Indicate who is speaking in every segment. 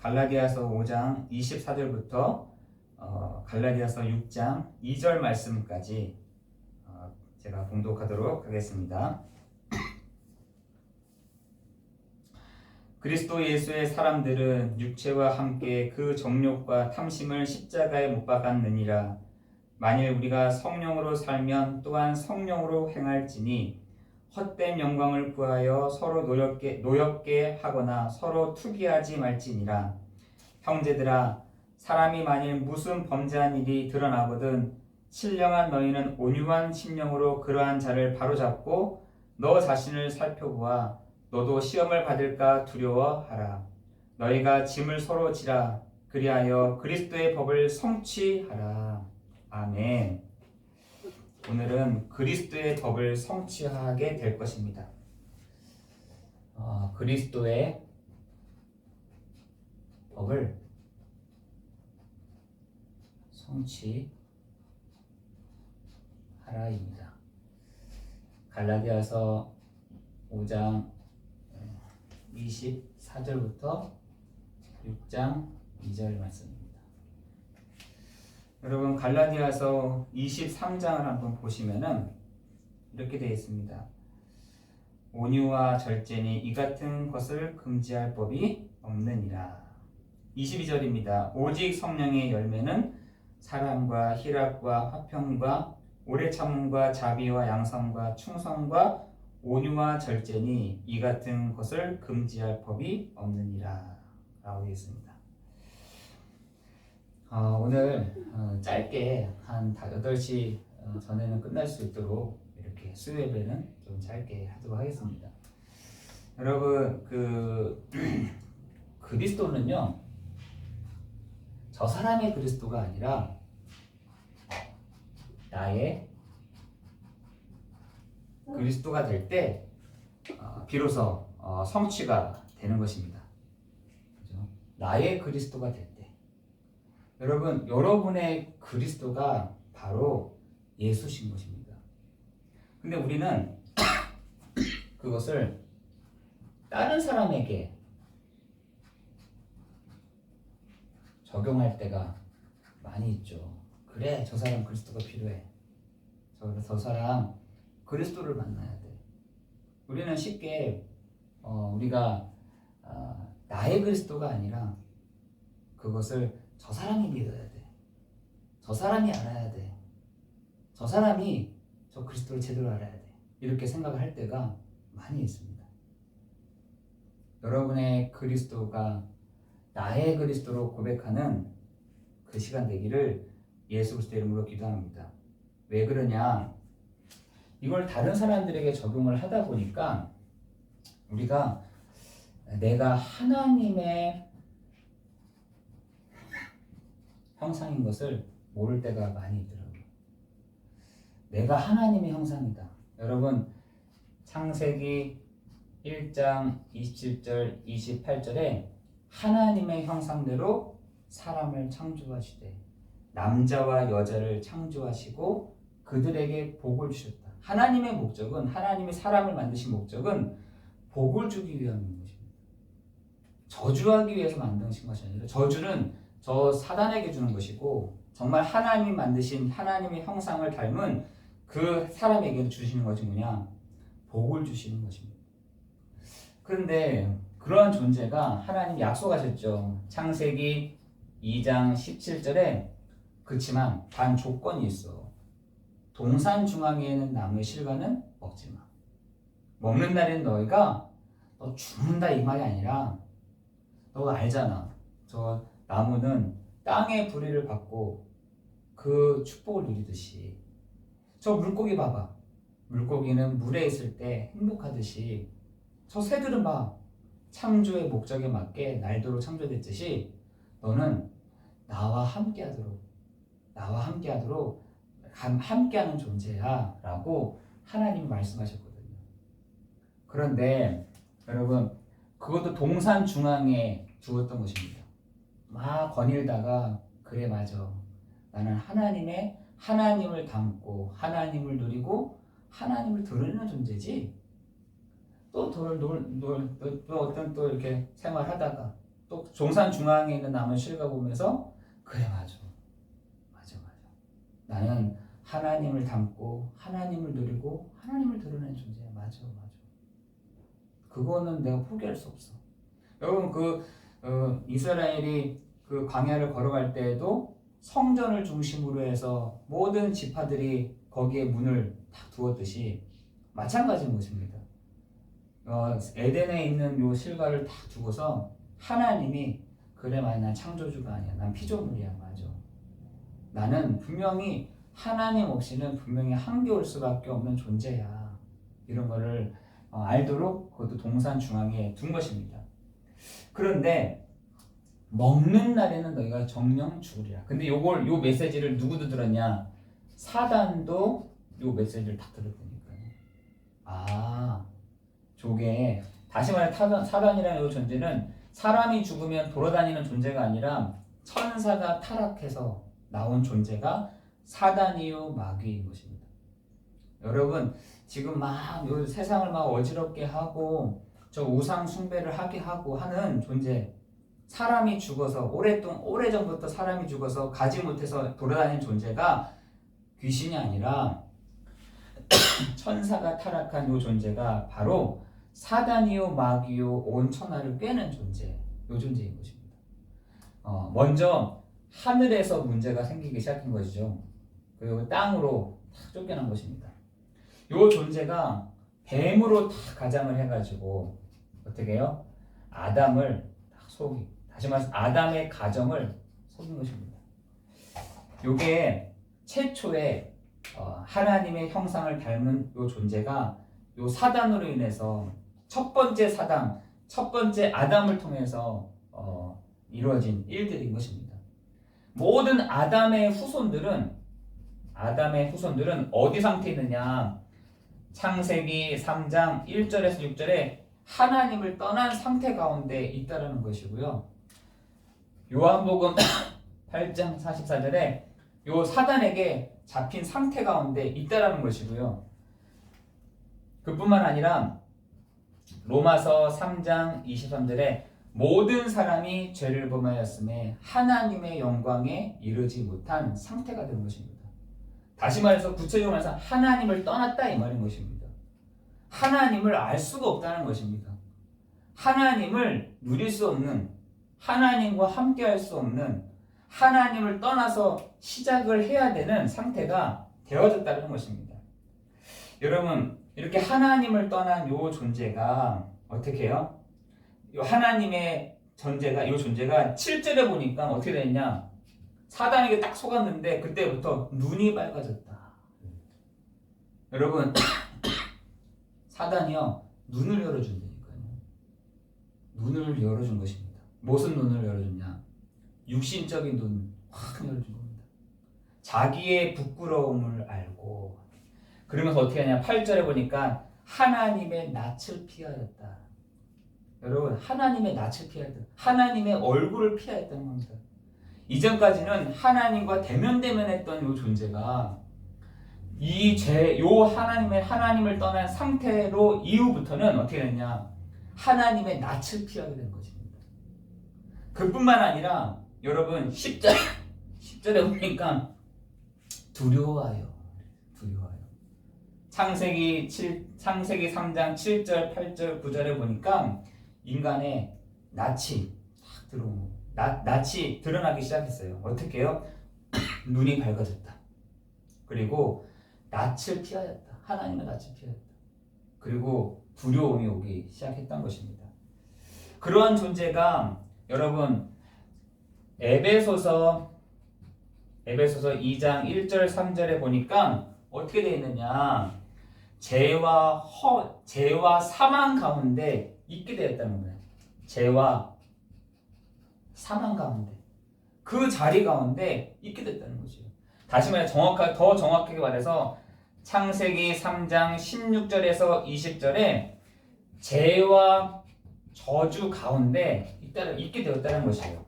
Speaker 1: 갈라디아서 5장 24절부터 갈라디아서 6장 2절 말씀까지 제가 봉독하도록 하겠습니다. 그리스도 예수의 사람들은 육체와 함께 그 정욕과 탐심을 십자가에 못 박았느니라. 만일 우리가 성령으로 살면 또한 성령으로 행할지니 헛된 영광을 구하여 서로 노엽게 하거나 서로 투기하지 말지니라. 형제들아, 사람이 만일 무슨 범죄한 일이 드러나거든 신령한 너희는 온유한 심령으로 그러한 자를 바로잡고 너 자신을 살펴보아 너도 시험을 받을까 두려워하라. 너희가 짐을 서로 지라. 그리하여 그리스도의 법을 성취하라. 아멘. 오늘은 그리스도의 법을 성취하게 될 것입니다. 그리스도의 법을 성취하라입니다. 갈라디아서 5장 24절부터 6장 2절 말씀입니다. 여러분, 갈라디아서 23장을 한번 보시면은 이렇게 되어 있습니다. 온유와 절제니 이 같은 것을 금지할 법이 없느니라. 22절입니다. 오직 성령의 열매는 사랑과 희락과 화평과 오래 참음과 자비와 양선과 충성과 온유와 절제니 이 같은 것을 금지할 법이 없느니라 라고 되어 있습니다. 오늘 짧게 한 8시 전에는 끝날 수 있도록 이렇게 수요 예배는 좀 짧게 하도록 하겠습니다. 여러분, 그리스도는요, 저 사람의 그리스도가 아니라 나의 그리스도가 될 때 비로소 성취가 되는 것입니다. 그죠? 나의 그리스도가 될 때. 여러분, 여러분의 그리스도가 바로 예수신 것입니다. 근데 우리는 그것을 다른 사람에게 적용할 때가 많이 있죠. 그래, 저 사람 그리스도가 필요해. 저 사람 그리스도를 만나야 돼. 우리는 쉽게 우리가 나의 그리스도가 아니라 그것을 저 사람이 믿어야 돼. 저 사람이 알아야 돼. 저 사람이 저 그리스도를 제대로 알아야 돼. 이렇게 생각을 할 때가 많이 있습니다. 여러분의 그리스도가 나의 그리스도로 고백하는 그 시간 되기를 예수 그리스도의 이름으로 기도합니다. 왜 그러냐? 이걸 다른 사람들에게 적용을 하다 보니까 우리가 내가 하나님의 형상인 것을 모를 때가 많이 있더라고요. 내가 하나님의 형상이다. 여러분, 창세기 1장 27절 28절에 하나님의 형상대로 사람을 창조하시되 남자와 여자를 창조하시고 그들에게 복을 주셨다. 하나님의 목적은, 하나님이 사람을 만드신 목적은 복을 주기 위함인 것입니다. 저주하기 위해서 만드신 것이 아니라, 저주는 저 사단에게 주는 것이고 정말 하나님이 만드신 하나님의 형상을 닮은 그 사람에게 주시는 것이 뭐냐? 복을 주시는 것입니다. 그런데 그러한 존재가 하나님이 약속하셨죠. 창세기 2장 17절에 그렇지만 단 조건이 있어. 동산 중앙에 있는 나무의 실과는 먹지 마. 먹는 날엔 너희가 너 죽는다 이 말이 아니라, 너가 알잖아. 저 나무는 땅의 불의를 받고 그 축복을 누리듯이, 저 물고기 봐봐. 물고기는 물에 있을 때 행복하듯이, 저 새들은 봐. 창조의 목적에 맞게 날도록 창조됐듯이 너는 나와 함께하도록 함께하는 존재야 라고 하나님이 말씀하셨거든요. 그런데 여러분, 그것도 동산 중앙에 두었던 것입니다. 막 거닐다가, 그래 맞아, 나는 하나님을 닮고 하나님을 누리고 하나님을 드러내는 존재지. 또 어떤 또 이렇게 생활하다가 또 동산 중앙에 있는 나무 실과 보면서 그래 맞아. 나는 하나님을 닮고 하나님을 누리고 하나님을 드러내는 존재야. 맞아. 그거는 내가 포기할 수 없어. 여러분 이스라엘이 그 광야를 걸어갈 때에도 성전을 중심으로 해서 모든 지파들이 거기에 문을 딱 두었듯이 마찬가지인 것입니다. 에덴에 있는 요 실과를 딱 두고서 하나님이 그래 맞아 난 창조주가 아니야. 난 피조물이야. 맞아. 나는 분명히 하나님 없이는 분명히 한계올 수밖에 없는 존재야. 이런 거를 알도록 그것도 동산 중앙에 둔 것입니다. 그런데 먹는 날에는 너희가 정령 죽으리라. 근데 요 메시지를 누구도 들었냐? 사단도 요 메시지를 다 들었다니까요. 저게 다시 말해 사단이라는 요 존재는 사람이 죽으면 돌아다니는 존재가 아니라 천사가 타락해서 나온 존재가 사단이요 마귀인 것입니다. 여러분 지금 막 요 세상을 막 어지럽게 하고 저 우상 숭배를 하게 하고 하는 존재, 사람이 죽어서 오래전부터 사람이 죽어서 가지 못해서 돌아다니는 존재가 귀신이 아니라 천사가 타락한 요 존재가 바로 사단이요 마귀요 온 천하를 꿰는 존재, 요 존재인 것입니다. 먼저 하늘에서 문제가 생기기 시작한 것이죠. 그리고 땅으로 탁 쫓겨난 것입니다. 요 존재가 뱀으로 다 가장을 해가지고 어떻게 해요? 아담을 딱 다시 말해서 아담의 가정을 속인 것입니다. 요게 최초의 하나님의 형상을 닮은 요 존재가 요 사단으로 인해서 첫 번째 아담을 통해서 이루어진 일들인 것입니다. 모든 아담의 후손들은 어디 상태에 있느냐? 창세기 3장 1절에서 6절에 하나님을 떠난 상태 가운데 있다라는 것이고요. 요한복음 8장 44절에 요 사단에게 잡힌 상태 가운데 있다라는 것이고요. 그뿐만 아니라 로마서 3장 23절에 모든 사람이 죄를 범하였음에 하나님의 영광에 이르지 못한 상태가 되는 것입니다. 다시 말해서 구체적으로 말해서 하나님을 떠났다 이 말인 것입니다. 하나님을 알 수가 없다는 것입니다. 하나님을 누릴 수 없는, 하나님과 함께 할 수 없는, 하나님을 떠나서 시작을 해야 되는 상태가 되어졌다는 것입니다. 여러분 이렇게 하나님을 떠난 요 존재가 어떻게 해요? 요 하나님의 존재가 7절에 보니까 어떻게 되냐? 사단에게 딱 속았는데 그때부터 눈이 밝아졌다. 여러분 사단이요 눈을 열어준다니까요. 눈을 열어준 것입니다. 무슨 눈을 열어줬냐? 육신적인 눈 확 열어준 겁니다. 자기의 부끄러움을 알고 그러면서 어떻게 하냐? 8절에 보니까 하나님의 낯을 피하였다. 여러분 하나님의 낯을 피하였다. 하나님의 얼굴을 피하였다는 겁니다. 이전까지는 하나님과 대면대면했던 요 존재가 하나님을 떠난 상태로 이후부터는 어떻게 됐냐? 하나님의 낯을 피하게 된 것입니다. 그뿐만 아니라 여러분 10절에 보니까 두려워요. 창세기 3장 7절, 8절, 9절에 보니까 인간의 낯이 탁 들어오고 낯이 드러나기 시작했어요. 어떻게 해요? 눈이 밝아졌다. 그리고 낯을 피하였다. 하나님의 낯을 피하였다. 그리고 두려움이 오기 시작했던 것입니다. 그러한 존재가 여러분 에베소서 2장 1절 3절에 보니까 어떻게 되어 있느냐? 죄와 사망 가운데 있게 되었다는 거예요. 죄와 사망 가운데 그 자리 가운데 있게 됐다는 거죠. 다시 말해 더 정확하게 말해서 창세기 3장 16절에서 20절에 죄와 저주 가운데 있게 되었다는 것이에요.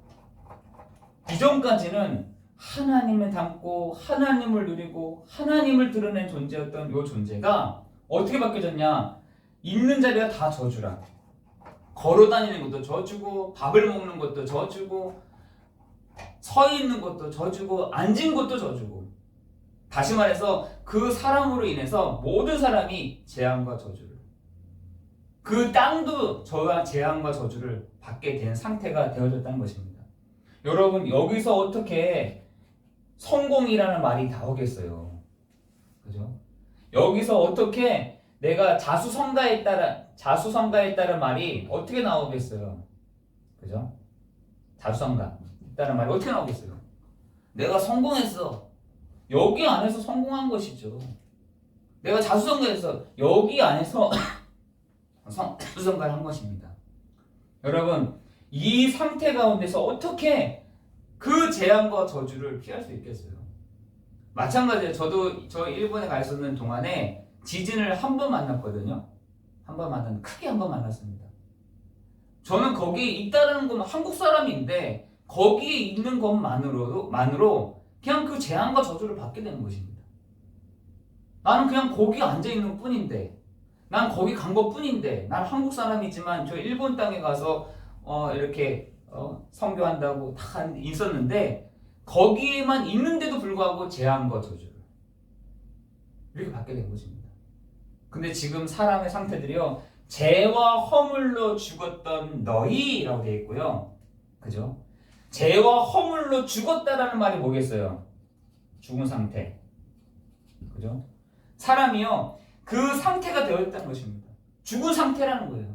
Speaker 1: 이전까지는 하나님을 닮고 하나님을 누리고 하나님을 드러낸 존재였던 이 존재가 어떻게 바뀌어졌냐? 있는 자리가 다 저주라. 걸어 다니는 것도 져주고, 밥을 먹는 것도 져주고, 서 있는 것도 져주고, 앉은 것도 져주고. 다시 말해서 그 사람으로 인해서 모든 사람이 재앙과 저주를, 그 땅도 저와 재앙과 저주를 받게 된 상태가 되어졌다는 것입니다. 여러분, 여기서 어떻게 성공이라는 말이 나오겠어요? 그죠? 여기서 어떻게 내가 자수성가에 따른 말이 어떻게 나오겠어요? 그죠? 자수성가라는 말이 어떻게 나오겠어요? 내가 성공했어. 여기 안에서 성공한 것이죠. 내가 자수성가해서 여기 안에서 자수성가를 한 것입니다. 여러분, 이 상태 가운데서 어떻게 그 재앙과 저주를 피할 수 있겠어요? 마찬가지예요. 저 일본에 가 있었는 동안에 지진을 한 번 만났거든요. 크게 한 번 만났습니다. 저는 거기에 있다는 건 한국 사람인데 거기에 있는 것만으로 그냥 그 재앙과 저주를 받게 되는 것입니다. 나는 그냥 거기 앉아 있는 뿐인데, 난 거기 간 것 뿐인데, 난 한국 사람이지만 저 일본 땅에 가서 이렇게 선교한다고 다 있었는데 거기에만 있는데도 불구하고 재앙과 저주를 이렇게 받게 된 것입니다. 근데 지금 사람의 상태들이요, 죄와 허물로 죽었던 너희라고 되어 있고요. 그죠? 죄와 허물로 죽었다라는 말이 뭐겠어요? 죽은 상태. 그죠? 사람이요, 그 상태가 되어 있다는 것입니다. 죽은 상태라는 거예요.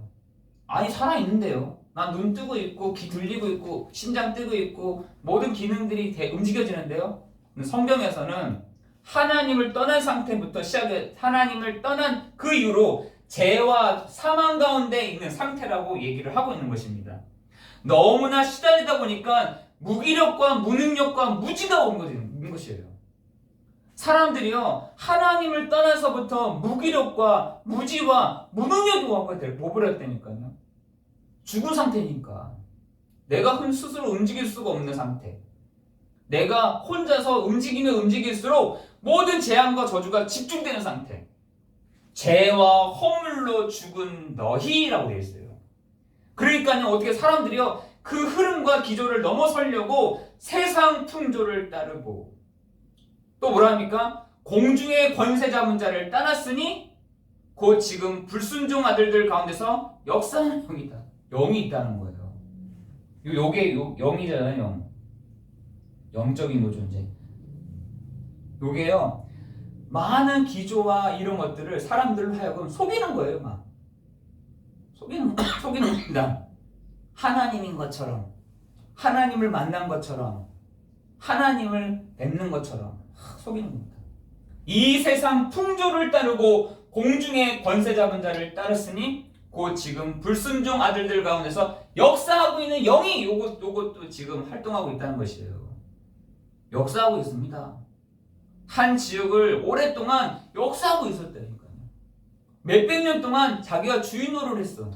Speaker 1: 아니, 살아있는데요. 난 눈 뜨고 있고, 귀 들리고 있고, 심장 뜨고 있고, 모든 기능들이 움직여지는데요. 성경에서는 하나님을 떠난 상태부터 시작해 하나님을 떠난 그 이후로 죄와 사망 가운데 있는 상태라고 얘기를 하고 있는 것입니다. 너무나 시달리다 보니까 무기력과 무능력과 무지가 온 것이에요. 사람들이요, 하나님을 떠나서부터 무기력과 무지와 무능력이 와버렸다니까요. 죽은 상태니까. 내가 스스로 움직일 수가 없는 상태. 내가 혼자서 움직이면 움직일수록 모든 재앙과 저주가 집중되는 상태. 죄와 허물로 죽은 너희라고 되어 있어요. 그러니까요, 어떻게 사람들이요, 그 흐름과 기조를 넘어서려고 세상 풍조를 따르고, 또 뭐라 합니까? 공중의 권세 잡은 자를 따랐으니 곧 지금 불순종 아들들 가운데서 역사하는 영이다. 영이 있다는 거예요. 요게 영이잖아요, 영. 영적인 존재. 요게요, 많은 기조와 이런 것들을 사람들로 하여금 속이는 거예요, 막. 속이는 겁니다. 하나님인 것처럼, 하나님을 만난 것처럼, 하나님을 뵙는 것처럼 속이는 겁니다. 이 세상 풍조를 따르고 공중의 권세 잡은 자를 따랐으니 곧 지금 불순종 아들들 가운데서 역사하고 있는 영이 요것도 지금 활동하고 있다는 것이에요. 역사하고 있습니다. 한 지역을 오랫동안 역사하고 있었다니까요. 몇백 년 동안 자기가 주인 노릇을 했어.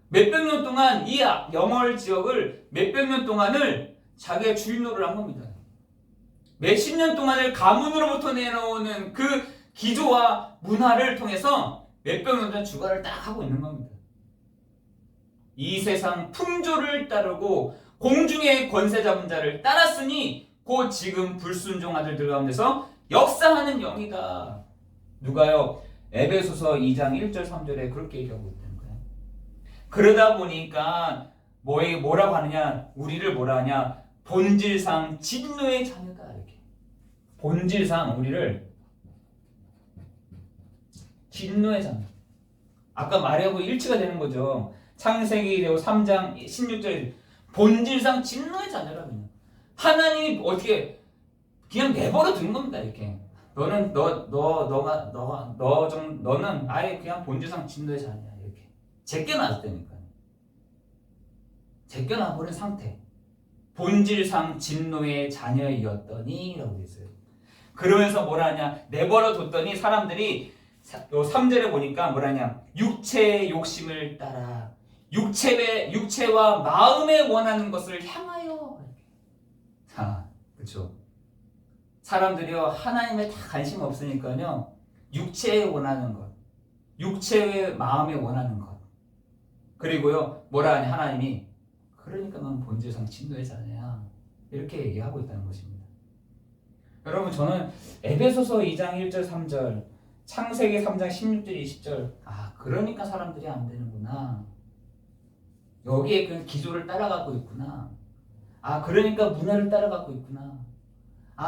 Speaker 1: 몇백 년 동안 이 영월 지역을 몇백 년 동안을 자기가 주인 노릇을 한 겁니다. 몇십 년 동안을 가문으로부터 내려오는 그 기조와 문화를 통해서 몇백 년 동안 주관을 딱 하고 있는 겁니다. 이 세상 풍조를 따르고 공중의 권세 잡은 자를 따랐으니 곧 지금 불순종 아들들 가운데서 역사하는 영이다. 누가요? 에베소서 2장 1절 3절에 그렇게 얘기하고 있다는 거예요. 그러다 보니까 뭐라고 하느냐? 우리를 뭐라 하냐? 본질상 진노의 자녀다. 이렇게. 본질상 우리를 진노의 자녀. 아까 말하고 일치가 되는 거죠. 창세기 3장 16절 본질상 진노의 자녀라고요. 하나님이 어떻게 그냥 내버려 둔 겁니다. 이렇게 너는 아예 그냥 본질상 진노의 자녀야. 이렇게 제껴놨다니까요. 제껴놔버린 상태. 본질상 진노의 자녀이었더니라고 있어요. 그러면서 뭐라 하냐? 내버려 뒀더니 사람들이 요 3절에 보니까 뭐라 하냐? 육체의 욕심을 따라 육체와 마음에 원하는 것을 향하여. 그렇죠. 사람들이요, 하나님에 다 관심 없으니까요, 육체에 원하는 것, 육체의 마음에 원하는 것, 그리고요 뭐라 하니 하나님이 그러니까 넌 본질상 진노의 자녀야 이렇게 얘기하고 있다는 것입니다. 여러분 저는 에베소서 2장 1절 3절 창세기 3장 16절 20절 그러니까 사람들이 안 되는구나. 여기에 그 기조를 따라가고 있구나. 그러니까 문화를 따라가고 있구나.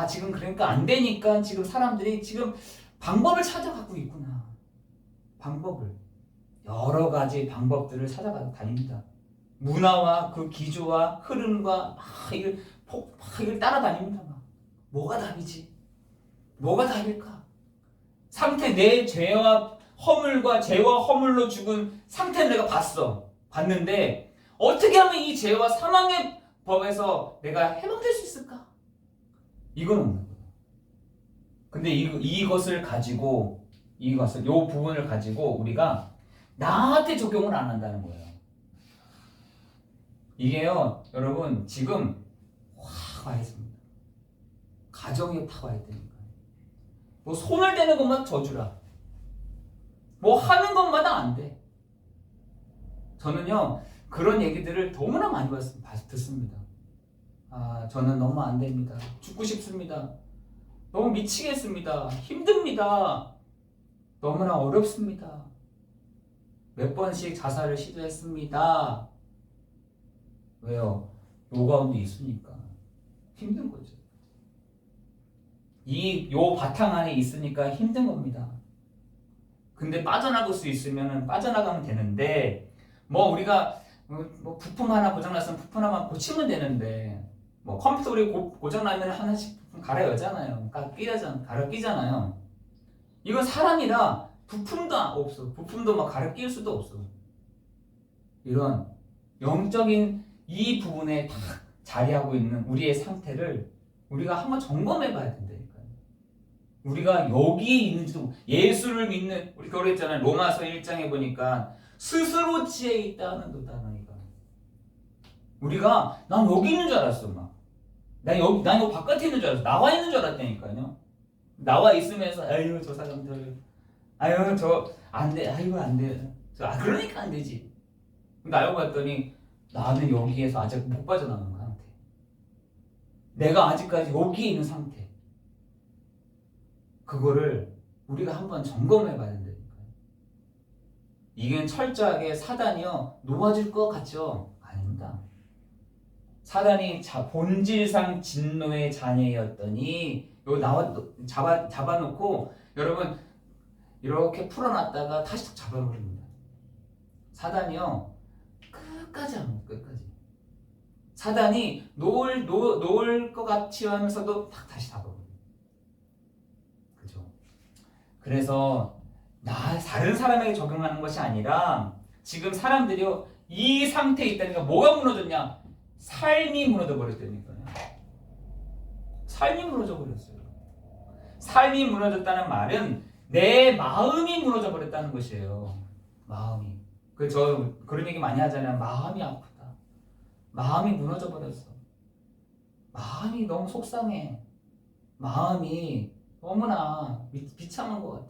Speaker 1: 지금 그러니까 안 되니까 지금 사람들이 지금 방법을 찾아가고 있구나. 방법을. 여러 가지 방법들을 찾아가고 다닙니다. 문화와 그 기조와 흐름과 이걸 따라다닙니다. 뭐가 답이지? 뭐가 답일까? 상태 내 죄와 허물과 죄와 허물로 죽은 상태를 내가 봤는데 어떻게 하면 이 죄와 사망의 법에서 내가 해방될 수 있을까? 이건 없는 거예요. 근데 이것을 가지고 이 부분을 가지고 우리가 나한테 적용을 안 한다는 거예요. 이게요, 여러분 지금 확 와 있습니다. 가정에 탁 와 있다니까요. 뭐 손을 대는 것만 저주라. 뭐 하는 것마다 안 돼. 저는요 그런 얘기들을 너무나 많이 듣습니다. 저는 너무 안 됩니다. 죽고 싶습니다. 너무 미치겠습니다. 힘듭니다. 너무나 어렵습니다. 몇 번씩 자살을 시도했습니다. 왜요? 요 가운데 있으니까 힘든 거죠. 요 바탕 안에 있으니까 힘든 겁니다. 근데 빠져나갈 수 있으면 빠져나가면 되는데 우리가 부품 하나 고장났으면 부품 하나만 고치면 되는데 컴퓨터 우리 고장나면 하나씩 부품 갈아 여잖아요. 갈아 끼잖아요. 이건 사람이라 부품도 없어. 부품도 갈아 끼울 수도 없어. 이런 영적인 이 부분에 다 자리하고 있는 우리의 상태를 우리가 한번 점검해 봐야 된다니까요. 우리가 여기 있는지도 예수를 믿는 우리 그랬잖아요. 로마서 1장에 보니까 스스로 지혜 있다는 도다니까. 우리가 난 여기 있는 줄 알았어 난 여기 바깥에 있는 줄 알았어. 나와 있는 줄 알았다니까요. 나와 있으면서 저 사람들 저 안 돼. 안 돼. 그러니까 안 되지. 근데 알고 봤더니 나는 여기에서 아직 못 빠져나간 상태. 내가 아직까지 여기에 있는 상태. 그거를 우리가 한번 점검해 봐야 된다니까요. 이게 철저하게 사단이요 놓아줄 것 같죠? 아닙니다. 사단이 본질상 진노의 자녀였더니 잡아놓고 여러분 이렇게 풀어놨다가 다시 잡아버립니다. 사단이요 끝까지 안 끝까지. 사단이 놓을 것 같이 하면서도 다시 잡아버립니다. 그죠? 그래서 다른 사람에게 적용하는 것이 아니라 지금 사람들이요 이 상태에 있다니까. 뭐가 무너졌냐? 삶이 무너져 버렸다니까요. 삶이 무너져 버렸어요. 삶이 무너졌다는 말은 내 마음이 무너져 버렸다는 것이에요. 마음이. 저 그런 얘기 많이 하잖아요. 마음이 아프다. 마음이 무너져 버렸어. 마음이 너무 속상해. 마음이 너무나 비참한 것 같아.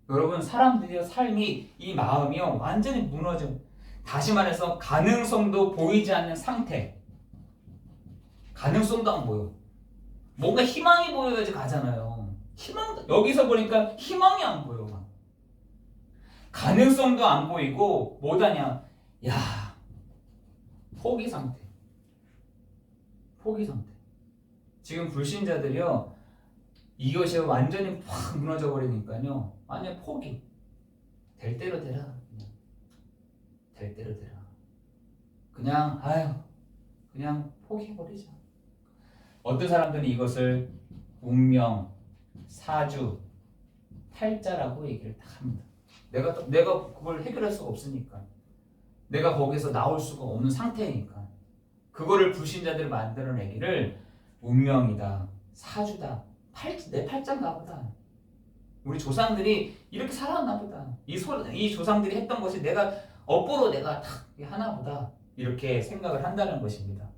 Speaker 1: 여러분 사람들의 삶이 이 마음이요 완전히 무너져. 다시 말해서 가능성도 보이지 않는 상태. 가능성도 안 보여. 뭔가 희망이 보여야지 가잖아요. 여기서 보니까 희망이 안 보여. 가능성도 안 보이고 뭐다냐? 포기 상태. 포기 상태. 지금 불신자들이요 이것이 완전히 확 무너져 버리니까요 완전 포기. 될 대로 되라. 될 대로 되라. 그냥 포기해버리자. 어떤 사람들은 이것을 운명, 사주, 팔자라고 얘기를 다 합니다. 내가 그걸 해결할 수가 없으니까. 내가 거기서 나올 수가 없는 상태니까. 그거를 불신자들이 만들어내기를 운명이다, 사주다, 내 팔자인가 보다. 우리 조상들이 이렇게 살아왔나 보다. 이 조상들이 했던 것이 내가 업보로 내가 탁 하나 보다. 이렇게 생각을 한다는 것입니다.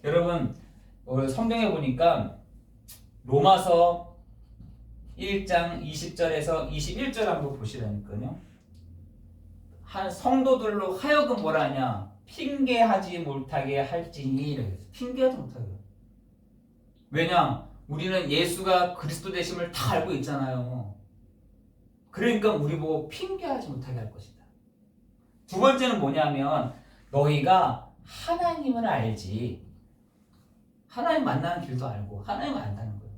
Speaker 1: 여러분 성경에 보니까 로마서 1장 20절에서 21절 한번 보시라니까요. 한 성도들로 하여금 뭐라 하냐? 핑계하지 못하게 할지니. 이랬어요. 핑계하지 못하게. 왜냐? 우리는 예수가 그리스도 되심을 다 알고 있잖아요. 그러니까 우리 보고 핑계하지 못하게 할 것이다. 두 번째는 뭐냐면 너희가 하나님을 알지. 하나님 만나는 길도 알고 하나님을 안다는 거예요.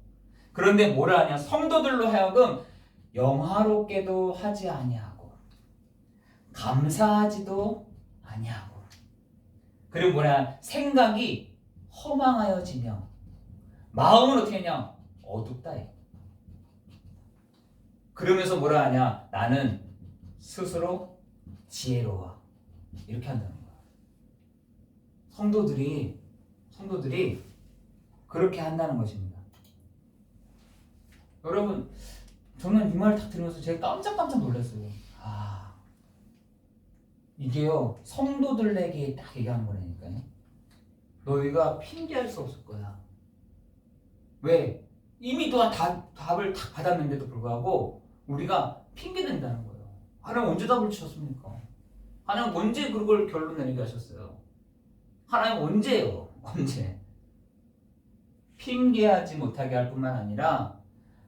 Speaker 1: 그런데 뭐라 하냐? 성도들로 하여금 영화롭게도 하지 아니하고 감사하지도 아니하고 그리고 뭐냐? 생각이 허망하여지며 마음은 어떻게 하냐? 어둡다. 그러면서 뭐라 하냐? 나는 스스로 지혜로워. 이렇게 한다는 거야. 성도들이 그렇게 한다는 것입니다. 여러분, 저는 이 말 딱 들으면서 제가 깜짝 놀랐어요. 이게요, 성도들에게 딱 얘기하는 거라니까요. 너희가 핑계할 수 없을 거야. 왜? 이미 또한 답을 딱 받았는데도 불구하고 우리가 핑계댄다는 거예요. 하나님 언제 답을 주셨습니까? 하나님 언제 그걸 결론 내리게 하셨어요? 하나님 언제요? 언제? 핑계하지 못하게 할 뿐만 아니라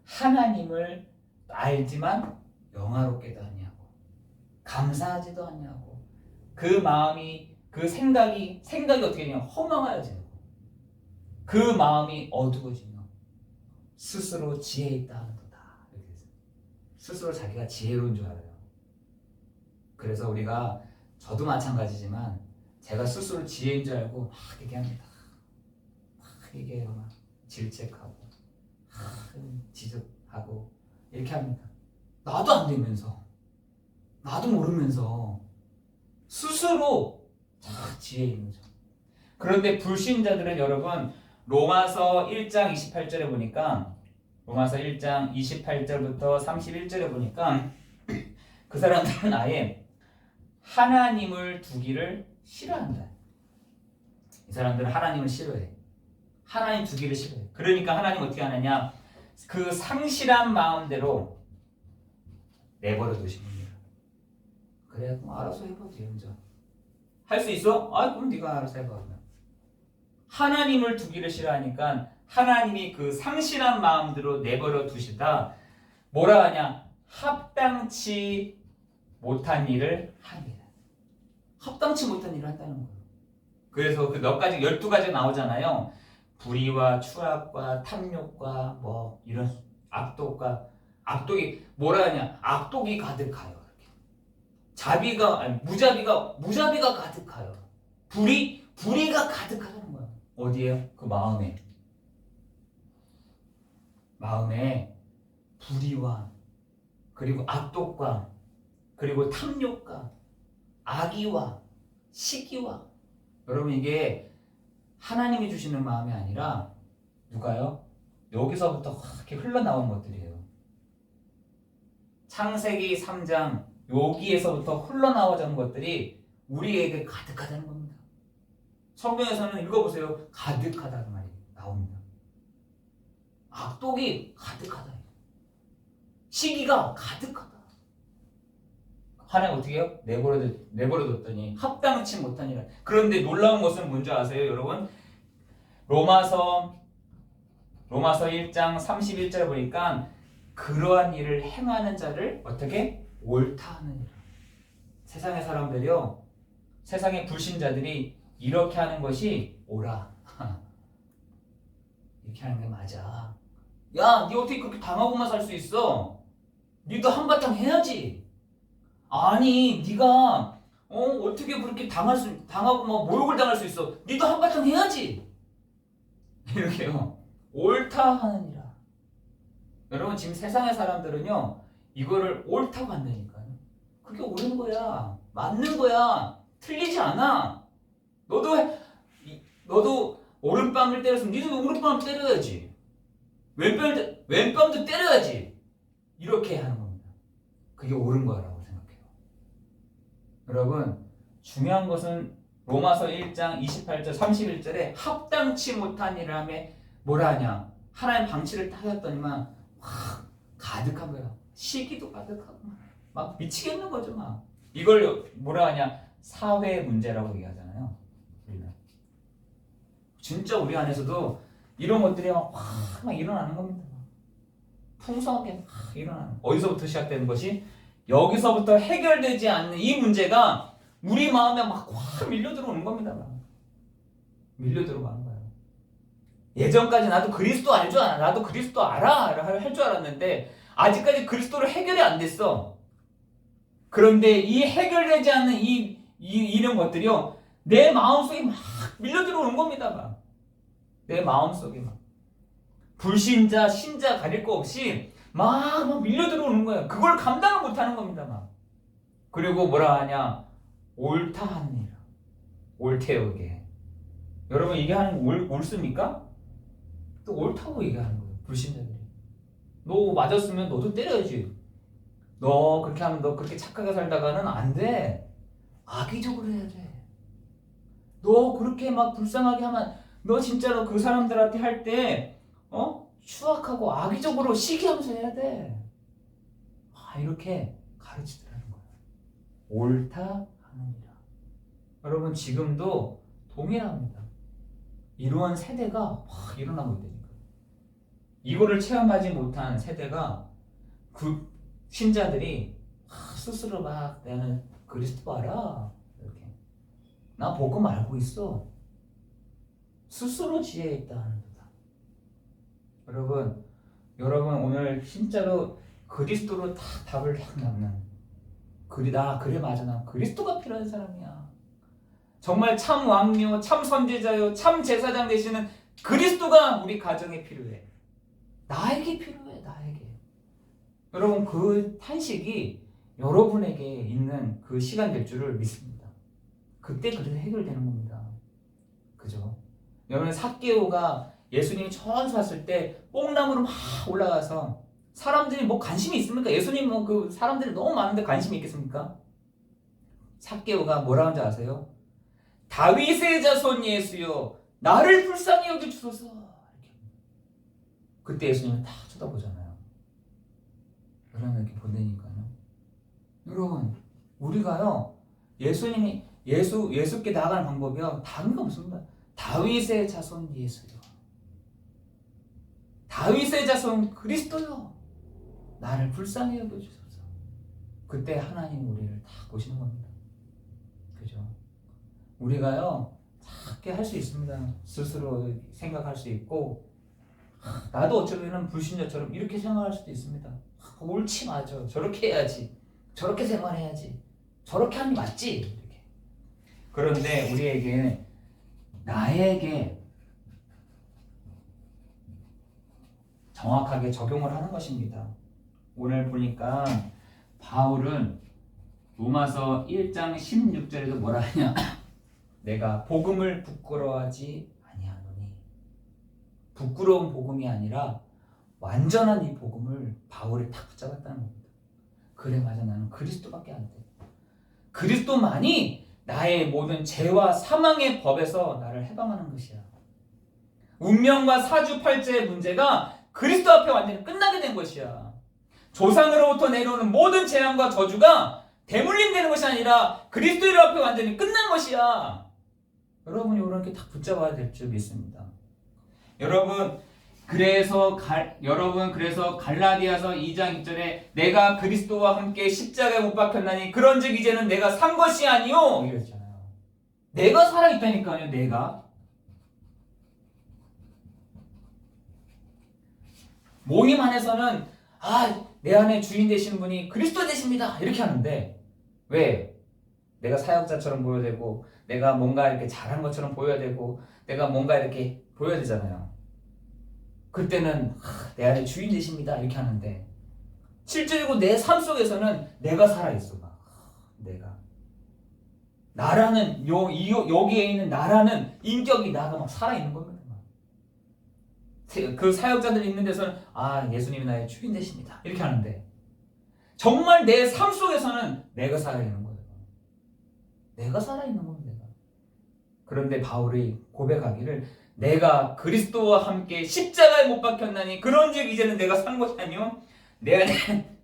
Speaker 1: 하나님을 알지만 영화롭게도 아니하고 감사하지도 아니하고 그 마음이 그 생각이 어떻게 되냐? 허망하여지고 그 마음이 어두워지며 스스로 지혜 있다 하는도다. 이렇게 됐어요. 스스로 자기가 지혜로운 줄 알아요. 그래서 우리가 저도 마찬가지지만 제가 스스로 지혜인 줄 알고 막 얘기합니다. 막 얘기해요. 막 질책하고 지적하고 이렇게 합니다. 나도 안 되면서 나도 모르면서 스스로 지혜 있는 죠. 그런데 불신자들은 여러분 로마서 1장 28절에 보니까 로마서 1장 28절부터 31절에 보니까 그 사람들은 아예 하나님을 두기를 싫어한다. 이 사람들은 하나님을 싫어해. 하나님 두기를 싫어해. 그러니까 하나님 어떻게 하느냐? 그 상실한 마음대로 내버려 두십니다. 그래, 그럼 알아서 해봐, 혼자. 할 수 있어? 그럼 네가 알아서 해봐. 하나님을 두기를 싫어하니까 하나님이 그 상실한 마음대로 내버려 두시다. 뭐라 하냐? 합당치 못한 일을 합니다. 합당치 못한 일을 한다는 거예요. 그래서 그 몇 가지 12가지 나오잖아요. 불의와 추악과 탐욕과 뭐 이런 악독이 뭐라 하냐? 악독이 가득하여. 이렇게. 무자비가 가득하여. 불의가 가득하다는 거야. 어디에요? 그 마음에 불의와 그리고 악독과 그리고 탐욕과 악의와 시기와 여러분 이게 하나님이 주시는 마음이 아니라 누가요? 여기서부터 이렇게 흘러나온 것들이에요. 창세기 3장 여기에서부터 흘러나오는 것들이 우리에게 가득하다는 겁니다. 성경에서는 읽어보세요. 가득하다는 말이 나옵니다. 악독이 가득하다. 시기가 가득하다. 하나님 어떻게 해요? 내버려뒀더니 합당치 못하니라. 그런데 놀라운 것은 뭔지 아세요, 여러분? 로마서 1장 31절에 보니까 그러한 일을 행하는 자를 어떻게? 옳다 하느니라. 세상의 사람들이요, 세상의 불신자들이 이렇게 하는 것이 옳아. 이렇게 하는 게 맞아. 야, 니 어떻게 그렇게 당하고만 살 수 있어? 니도 한바탕 해야지. 아니, 네가 어떻게 그렇게 당하고 막 모욕을 당할 수 있어? 니도 한바탕 해야지. 이렇게요. 옳다 하느니라. 여러분 지금 세상의 사람들은요 이거를 옳다고 한다니까요. 그게 옳은 거야. 맞는 거야. 틀리지 않아. 너도 오른뺨을 때렸으면 니도 오른뺨을 때려야지. 왼뺨도 때려야지. 이렇게 하는 겁니다. 그게 옳은 거라고 생각해요. 여러분 중요한 것은 로마서 1장 28절 31절에 합당치 못한 일을 하며 뭐라 하냐? 하나님 방치를 딱 했더니만 확 가득한 거야. 시기도 가득하고 막 미치겠는 거죠. 막 이걸 뭐라 하냐? 사회 문제라고 얘기하잖아요. 우리는 진짜 우리 안에서도 이런 것들이 막 일어나는 겁니다. 풍성하게 막 일어나는. 어디서부터 시작되는 것이? 여기서부터 해결되지 않는 이 문제가 우리 마음에 막 확 밀려 들어오는 겁니다. 밀려 들어가는 거예요. 예전까지 나도 그리스도 알 줄 알아. 나도 그리스도 알아. 할 줄 알았는데 아직까지 그리스도를 해결이 안 됐어. 그런데 이 해결되지 않는 이런 것들이요. 내 마음속에 막 밀려 들어오는 겁니다. 막. 내 마음속에 막. 불신자, 신자 가릴 거 없이 막 밀려 들어오는 거예요. 그걸 감당을 못 하는 겁니다. 막. 그리고 뭐라 하냐? 옳다 하는 일. 옳대요게. 여러분 이게 하는 옳습니까? 또 옳다고 얘기하는 거예요. 불신자들이. 너 맞았으면 너도 때려야지. 너 그렇게 하면 너 그렇게 착하게 살다가는 안 돼. 악의적으로 해야 돼. 너 그렇게 막 불쌍하게 하면 너 진짜로 그 사람들한테 할 때 추악하고 악의적으로 시기하면서 해야 돼. 이렇게 가르치더라는 거예요. 옳다 하느니라. 여러분 지금도 동일합니다. 이러한 세대가 막 일어나고 있다니까요. 이거를 체험하지 못한 세대가 그 신자들이 스스로 막 나는 그리스도 알아. 이렇게. 나 복음 알고 있어. 스스로 지혜에 있다 하는 거다. 여러분 오늘 진짜로 그리스도로 다 답을 딱 낳는 그래 맞아 나 그리스도가 필요한 사람이야. 정말 참 왕요, 참 선지자요, 참 제사장 되시는 그리스도가 우리 가정에 필요해. 나에게 필요해, 나에게. 여러분 그 탄식이 여러분에게 있는 그 시간 될 줄을 믿습니다. 그때 그래서 해결되는 겁니다. 그죠? 여러분 삭개오가 예수님이 처음 왔을 때 뽕나무로 막 올라가서 사람들이 뭐 관심이 있습니까? 예수님 그 사람들이 너무 많은데 관심이 있겠습니까? 삭개오가 뭐라 하는지 아세요? 다윗의 자손 예수여 나를 불쌍히 여겨주소서. 그때 예수님은 다 쳐다보잖아요. 여러분 이렇게 보내니까요. 여러분 우리가요 예수께 나아가는 방법이요 다른 거 없습니다. 다윗의 자손 예수여 다윗의 자손 그리스도여 나를 불쌍히 여겨주소서. 그때 하나님 우리를 다 보시는 겁니다. 그죠? 우리가요 작게 할 수 있습니다. 스스로 생각할 수 있고 나도 어쩌면 불신자처럼 이렇게 생각할 수도 있습니다. 옳지 맞아. 저렇게 해야지. 저렇게 생활해야지. 저렇게 하는 게 맞지. 이렇게. 그런데 우리에게 나에게 정확하게 적용을 하는 것입니다. 오늘 보니까 바울은 로마서 1장 16절에도 뭐라 하냐? 내가 복음을 부끄러워하지 아니하노니. 부끄러운 복음이 아니라 완전한 이 복음을 바울이 탁 붙잡았다는 겁니다. 그래 맞아 나는 그리스도밖에 안 돼. 그리스도만이 나의 모든 죄와 사망의 법에서 나를 해방하는 것이야. 운명과 사주팔자의 문제가 그리스도 앞에 완전히 끝나게 된 것이야. 조상으로부터 내려오는 모든 재앙과 저주가 대물림되는 것이 아니라 그리스도 앞에 완전히 끝난 것이야. 여러분이 이렇게 딱 붙잡아야 될 줄 믿습니다. 여러분 그래서 갈라디아서 2장 2절에 내가 그리스도와 함께 십자가에 못 박혔나니 그런즉 이제는 내가 산 것이 아니요 이랬잖아요. 내가 살아있다니까요. 내가 모임 안에서는 내 안에 주인 되시는 분이 그리스도 되십니다 이렇게 하는데 왜? 내가 사역자처럼 보여야 되고 내가 뭔가 이렇게 잘한 것처럼 보여야 되고 내가 뭔가 이렇게 보여야 되잖아요. 그때는 내 안에 주인 되십니다 이렇게 하는데 실제로 내 삶 속에서는 내가 살아있어. 내가 나라는 여기에 있는 나라는 인격이 나가 막 살아있는 겁니다. 그 사역자들이 있는 데서는 예수님이 나의 주인 되십니다 이렇게 하는데 정말 내 삶 속에서는 내가 살아있는 거예요. 내가 살아있는 겁니다. 그런데 바울이 고백하기를 내가 그리스도와 함께 십자가에 못 박혔나니 그런즉 이제는 내가 산 것이 아니요 내 안에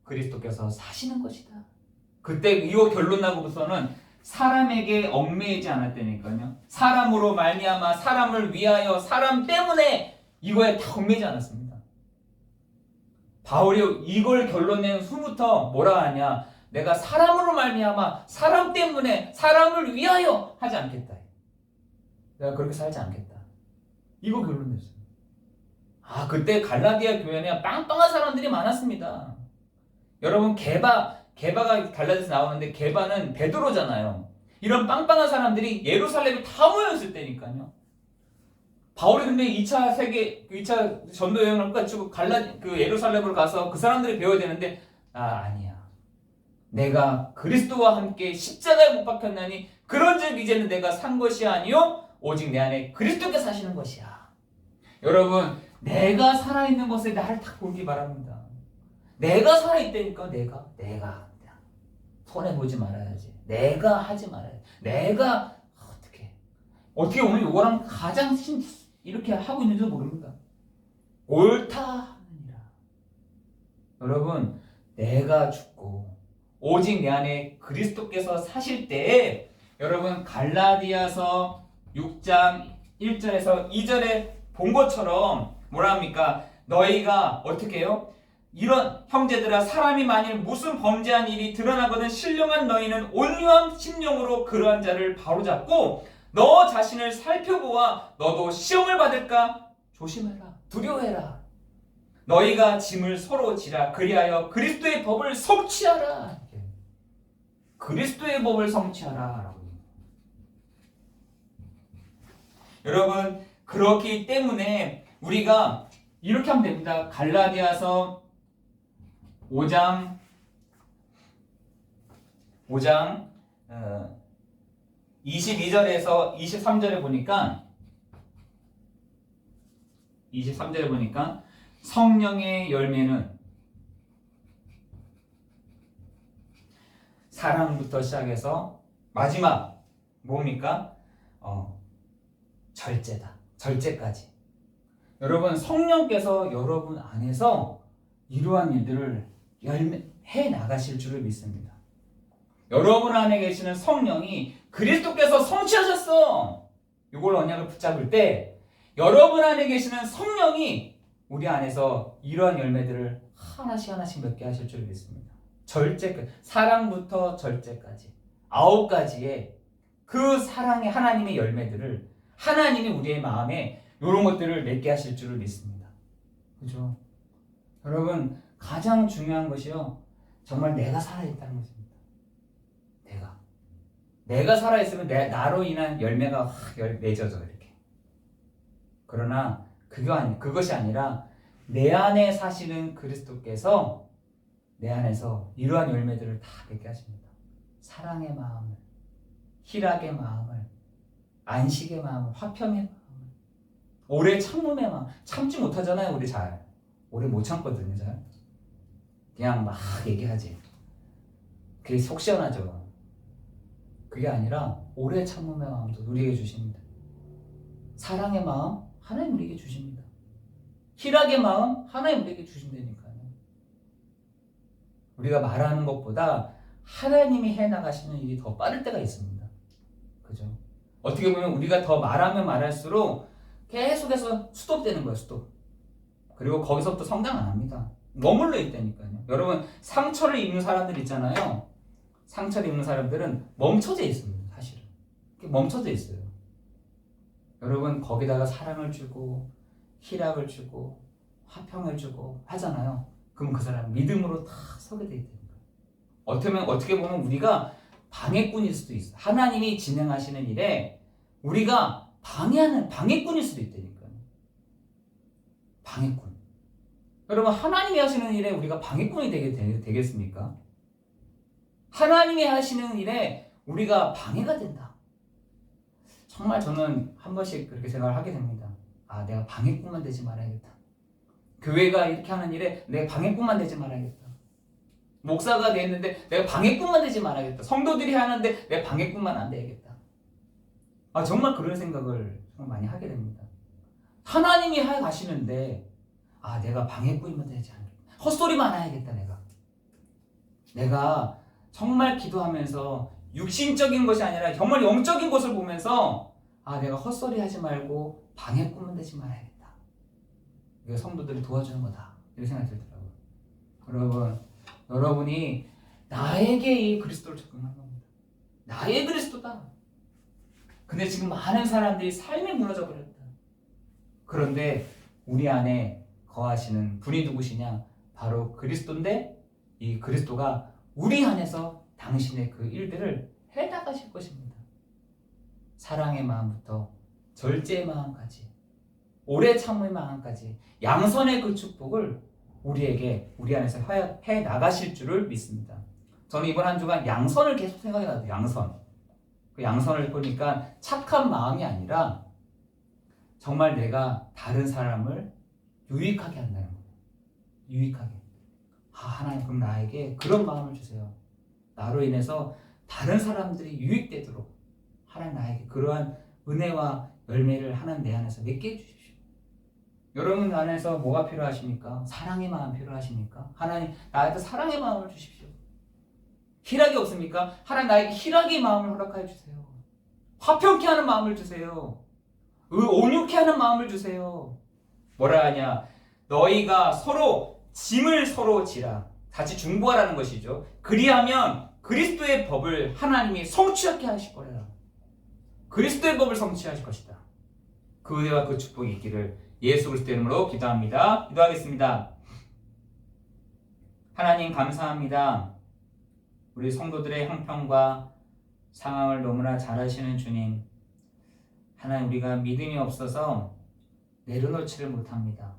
Speaker 1: 그리스도께서 사시는 것이다. 그때 이거 결론 나고부터는 사람에게 얽매이지 않았다니까요. 사람으로 말미암아 사람을 위하여 사람 때문에 이거에 다 얽매이지 않았습니다. 바울이 이걸 결론 낸 후부터 뭐라 하냐? 내가 사람으로 말미암아 사람 때문에 사람을 위하여 하지 않겠다. 내가 그렇게 살지 않겠다. 이거 결론 냈어요. 그때 갈라디아 교회는 빵빵한 사람들이 많았습니다. 여러분 게바가 갈라디아에서 나오는데 게바는 베드로잖아요. 이런 빵빵한 사람들이 예루살렘에 다 모였을 때니까요. 바울이 근데 2차 전도 여행을 끝마치고 예루살렘으로 가서 그 사람들이 배워야 되는데 아니야. 내가 그리스도와 함께 십자가에 못 박혔나니 그런즉 이제는 내가 산 것이 아니요 오직 내 안에 그리스도께서 사시는 것이야. 여러분 내가 살아있는 것에 나를 딱 보기 바랍니다. 내가 살아있다니까 내가 손해보지 말아야지. 내가 하지 말아야지. 내가 어떻게 보면 이거랑 가장 이렇게 하고 있는지도 모릅니다. 옳다 하느니라. 여러분 내가 죽고 오직 내 안에 그리스도께서 사실 때에 여러분 갈라디아서 6장 1절에서 2절에 본 것처럼 뭐라 합니까? 너희가 어떻게 해요? 이런 형제들아 사람이 만일 무슨 범죄한 일이 드러나거든 신령한 너희는 온유한 심령으로 그러한 자를 바로잡고 너 자신을 살펴보아 너도 시험을 받을까 조심해라 두려워해라. 너희가 짐을 서로 지라 그리하여 그리스도의 법을 성취하라. 그리스도의 법을 성취하라. 여러분 그렇기 때문에 우리가 이렇게 하면 됩니다. 갈라디아서 5장 22절에서 23절에 보니까 성령의 열매는 사랑부터 시작해서 마지막 뭡니까? 절제까지. 여러분 성령께서 여러분 안에서 이러한 일들을 해 나가실 줄을 믿습니다. 여러분 안에 계시는 성령이 그리스도께서 성취하셨어. 이걸 언약을 붙잡을 때 여러분 안에 계시는 성령이 우리 안에서 이러한 열매들을 하나씩 맺게 하실 줄 믿습니다. 사랑부터 절제까지 9가지의 그 사랑의 하나님의 열매들을 하나님이 우리의 마음에 이런 것들을 맺게 하실 줄을 믿습니다. 그죠? 여러분 가장 중요한 것이요 정말 내가 살아있다는 것입니다. 내가 살아있으면 나로 인한 열매가 확 맺어져 이렇게. 그러나 그것이 아니라 내 안에 사시는 그리스도께서 내 안에서 이러한 열매들을 다 맺게 하십니다. 사랑의 마음을, 희락의 마음을, 안식의 마음을, 화평의 마음을, 오래 참음의 마음. 참지 못하잖아요. 우리 잘. 오래 못 참거든요. 잘. 그냥 막 얘기하지. 그게 속 시원하죠. 그게 아니라 오래 참음의 마음도 우리에게 주십니다. 사랑의 마음 하나님 우리에게 주십니다. 희락의 마음 하나님 우리에게 주신다니까요. 우리가 말하는 것보다 하나님이 해나가시는 일이 더 빠를 때가 있습니다. 그죠? 어떻게 보면 우리가 더 말하면 말할수록 계속해서 스톱되는 거예요. 스톱. 그리고 거기서부터 성장 안 합니다. 머물러 있다니까요. 여러분 상처를 입는 사람들 있잖아요. 상처를 입는 사람들은 멈춰져 있습니다. 사실은 멈춰져 있어요. 여러분 거기다가 사랑을 주고 희락을 주고 화평을 주고 하잖아요. 그럼 그 사람은 믿음으로 다 서게 돼 있다는 거예요. 어떻게 보면 우리가 방해꾼일 수도 있어요. 하나님이 진행하시는 일에 우리가 방해꾼일 수도 있다니까요. 방해꾼. 여러분 하나님이 하시는 일에 우리가 방해꾼이 되겠습니까? 하나님이 하시는 일에 우리가 방해가 된다. 정말 저는 한 번씩 그렇게 생각을 하게 됩니다. 내가 방해꾼만 되지 말아야겠다. 교회가 이렇게 하는 일에 내가 방해꾼만 되지 말아야겠다. 목사가 됐는데 내가 방해꾼만 되지 말아야겠다. 성도들이 하는데 내가 방해꾼만 안 돼야겠다. 정말 그런 생각을 정말 많이 하게 됩니다. 하나님이 가시는데 내가 방해꾼이면 되지 않겠다. 헛소리만 안 해야겠다. 내가 정말 기도하면서 육신적인 것이 아니라 정말 영적인 것을 보면서 내가 헛소리 하지 말고 방해 꾸면 되지 말아야겠다. 이게 성도들이 도와주는 거다. 이렇게 생각이 들더라고요. 여러분이 나에게 이 그리스도를 적용하는 겁니다. 나의 그리스도다. 근데 지금 많은 사람들이 삶이 무너져 버렸다. 그런데 우리 안에 거하시는 분이 누구시냐? 바로 그리스도인데 이 그리스도가 우리 안에서 당신의 그 일들을 해나가실 것입니다. 사랑의 마음부터 절제의 마음까지, 오래 참음의 마음까지, 양선의 그 축복을 우리 안에서 해 나가실 줄을 믿습니다. 저는 이번 한 주간 양선을 계속 생각이 나요. 양선. 그 양선을 보니까 착한 마음이 아니라 정말 내가 다른 사람을 유익하게 한다는 거예요. 유익하게. 하나님 그럼 나에게 그런 마음을 주세요. 나로 인해서 다른 사람들이 유익되도록 하나님 나에게 그러한 은혜와 열매를 하나님 내 안에서 맺게 해주십시오. 여러분 안에서 뭐가 필요하십니까? 사랑의 마음 필요하십니까? 하나님 나에게 사랑의 마음을 주십시오. 희락이 없습니까? 하나님 나에게 희락의 마음을 허락하여 주세요. 화평케 하는 마음을 주세요. 온유케 하는 마음을 주세요. 뭐라 하냐? 너희가 서로 짐을 서로 지라. 같이 중보하라는 것이죠. 그리하면 그리스도의 법을 하나님이 성취하게 하실 거라. 그리스도의 법을 성취하실 것이다. 그 은혜와 그 축복이 있기를 예수 그리스도의 이름으로 기도합니다. 기도하겠습니다. 하나님 감사합니다. 우리 성도들의 형편과 상황을 너무나 잘 아시는 주님, 하나님 우리가 믿음이 없어서 내려놓지를 못합니다.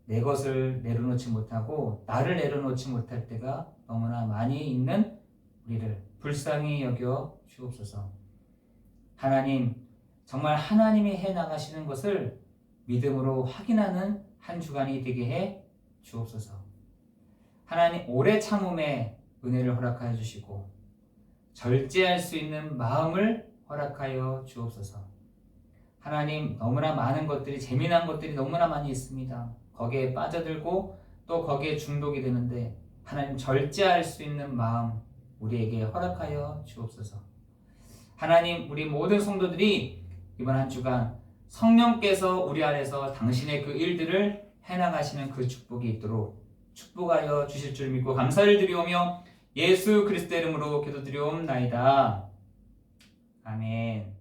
Speaker 1: 내 것을 내려놓지 못하고 나를 내려놓지 못할 때가 너무나 많이 있는 우리를 불쌍히 여겨 주옵소서. 하나님, 정말 하나님이 해나가시는 것을 믿음으로 확인하는 한 주간이 되게 해 주옵소서. 하나님, 오래 참음의 은혜를 허락하여 주시고 절제할 수 있는 마음을 허락하여 주옵소서. 하나님, 너무나 많은 것들이, 재미난 것들이 너무나 많이 있습니다. 거기에 빠져들고 또 거기에 중독이 되는데 하나님, 절제할 수 있는 마음 우리에게 허락하여 주옵소서. 하나님, 우리 모든 성도들이 이번 한 주간 성령께서 우리 안에서 당신의 그 일들을 해나가시는 그 축복이 있도록 축복하여 주실 줄 믿고 감사를 드리오며 예수 그리스도의 이름으로 기도드리옵나이다. 아멘.